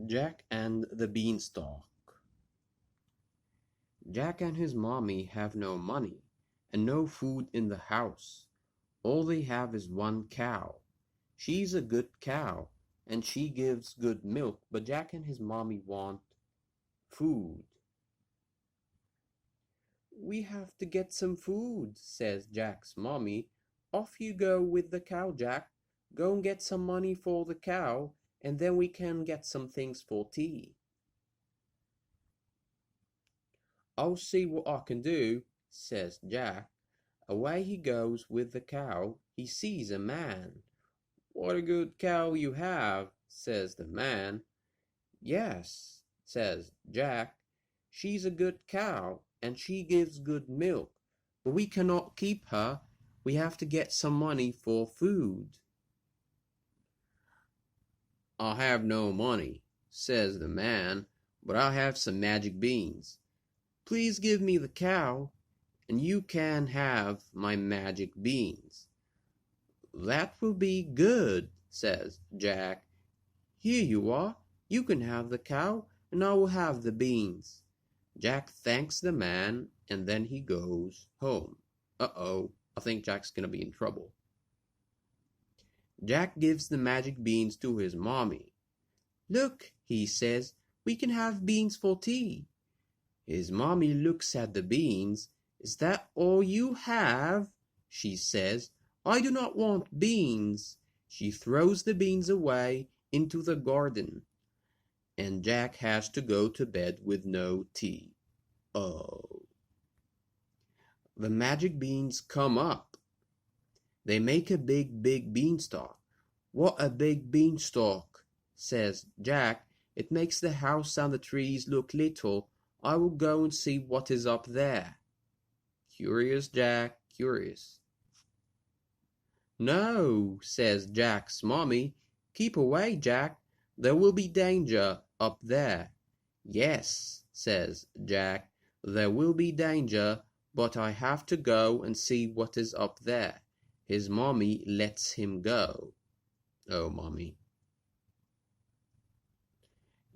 Jack and the Beanstalk. Jack and his mommy have no money and no food in the house. All they have is one cow. She's a good cow and she gives good milk, but Jack and his mommy want food. "We have to get some food," says Jack's mommy. "Off you go with the cow, Jack. Go and get some money for the cow, and then we can get some things for tea." "I'll see what I can do," says Jack. Away he goes with the cow. He sees a man. "What a good cow you have," says the man. "Yes," says Jack, "she's a good cow, and she gives good milk, but we cannot keep her. We have to get some money for food." "I have no money," says the man, "but I have some magic beans. Please give me the cow, and you can have my magic beans." "That will be good," says Jack. "Here you are. You can have the cow, and I will have the beans." Jack thanks the man, and then he goes home. Uh-oh, I think Jack's gonna be in trouble. Jack gives the magic beans to his mommy. "Look," he says, "we can have beans for tea." His mommy looks at the beans. "Is that all you have?" she says. "I do not want beans." She throws the beans away into the garden, and Jack has to go to bed with no tea. Oh. The magic beans come up. They make a big beanstalk. "What a big beanstalk," says Jack. "It makes the house and the trees look little. I will go and see what is up there." Curious Jack, curious. "No," says Jack's mommy. "Keep away, Jack. There will be danger up there." "Yes," says Jack, "there will be danger, but I have to go and see what is up there." His mommy lets him go. Oh, mommy.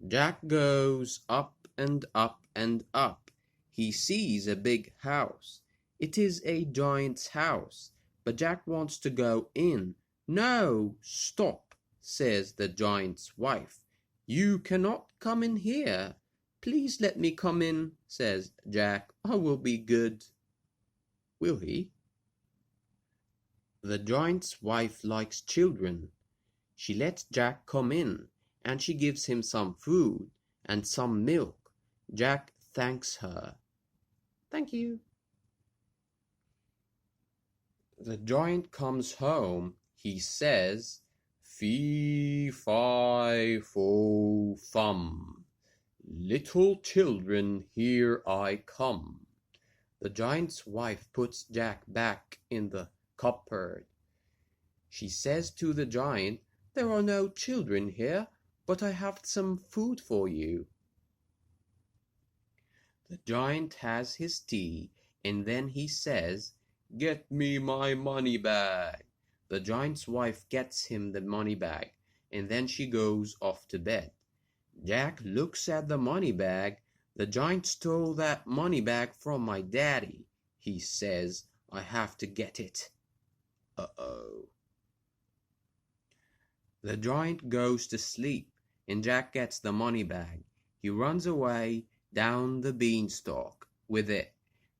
Jack goes up and up and up. He sees a big house. It is a giant's house, but Jack wants to go in. "No, stop," says the giant's wife. "You cannot come in here." "Please let me come in," says Jack. "I will be good." Will he? The giant's wife likes children. She lets Jack come in, and she gives him some food and some milk. Jack thanks her. "Thank you." The giant comes home. He says, "Fee, fi, fo, fum. Little children, here I come." The giant's wife puts Jack back in the cupboard. She says to the giant, "There are no children here, but I have some food for you." The giant has his tea, and then he says, "Get me my money bag." The giant's wife gets him the money bag, and then she goes off to bed. Jack looks at the money bag. "The giant stole that money bag from my daddy," he says. "I have to get it." Uh-oh. The giant goes to sleep, and Jack gets the money bag. He runs away down the beanstalk with it.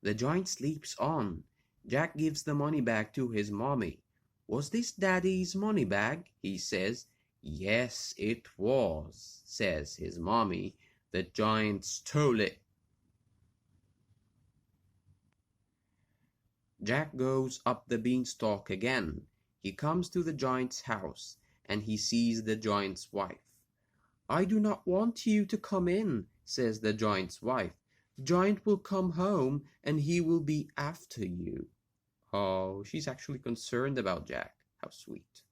The giant sleeps on. Jack gives the money bag to his mommy. "Was this Daddy's money bag?" he says. "Yes, it was," says his mommy. "The giant stole it." Jack goes up the beanstalk again. He comes to the giant's house, and he sees the giant's wife. "I do not want you to come in," says the giant's wife. "The giant will come home, and he will be after you." Oh, she's actually concerned about Jack. How sweet.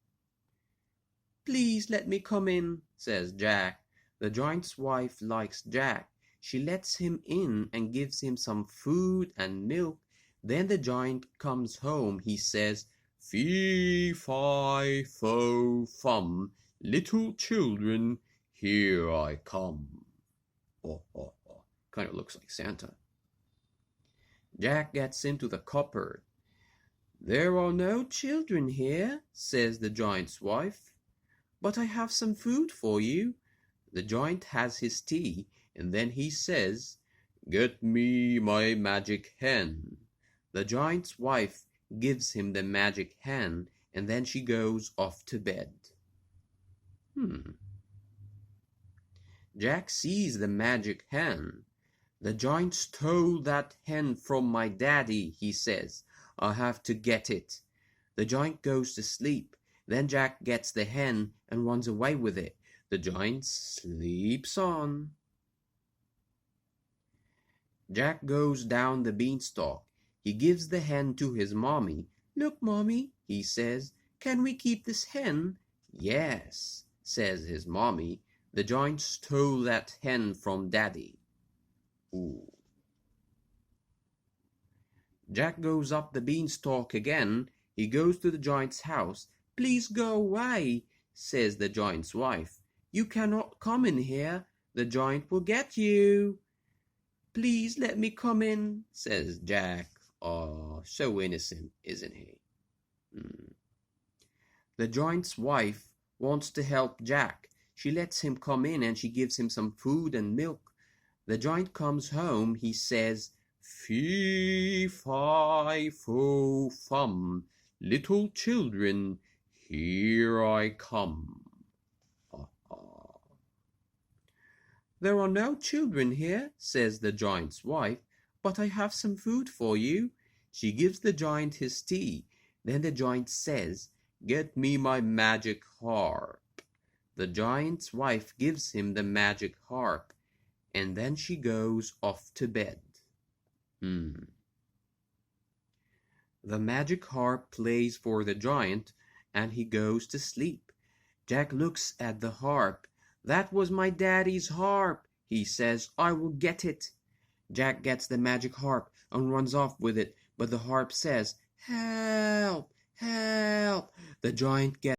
"Please let me come in," says Jack. The giant's wife likes Jack. She lets him in and gives him some food and milk. Then the giant comes home. He says, "Fee, fi, fo, fum. Little children, Here I come. Oh, oh, oh. Kind of looks like Santa. Jack gets into the cupboard. There are no children here, says the giant's wife. But I have some food for you. The giant has his tea, and then he says, Get me my magic hen. The giant's wife gives him the magic hen, and then she goes off to bed. Jack sees the magic hen. The giant stole that hen from my daddy, he says. I'll have to get it. The giant goes to sleep. Then Jack gets the hen and runs away with it. The giant sleeps on. Jack goes down the beanstalk. He gives the hen to his mommy. Look, mommy, he says, can we keep this hen? Yes, says his mommy. The giant stole that hen from daddy. Ooh. Jack goes up the beanstalk again. He goes to the giant's house. Please go away, says the giant's wife. You cannot come in here. The giant will get you. Please let me come in, says Jack. Oh, so innocent, isn't he? The giant's wife wants to help Jack. She lets him come in and she gives him some food and milk. The giant comes home. He says, Fee, fi, fo, fum, little children, here I come. There are no children here, says the giant's wife, but I have some food for you. She gives the giant his tea. Then the giant says, Get me my magic harp. The giant's wife gives him the magic harp, and then she goes off to bed. The magic harp plays for the giant, and he goes to sleep. Jack looks at the harp. That was my daddy's harp, he says. I will get it. Jack gets the magic harp and runs off with it, but the harp says, Help, help. The giant gets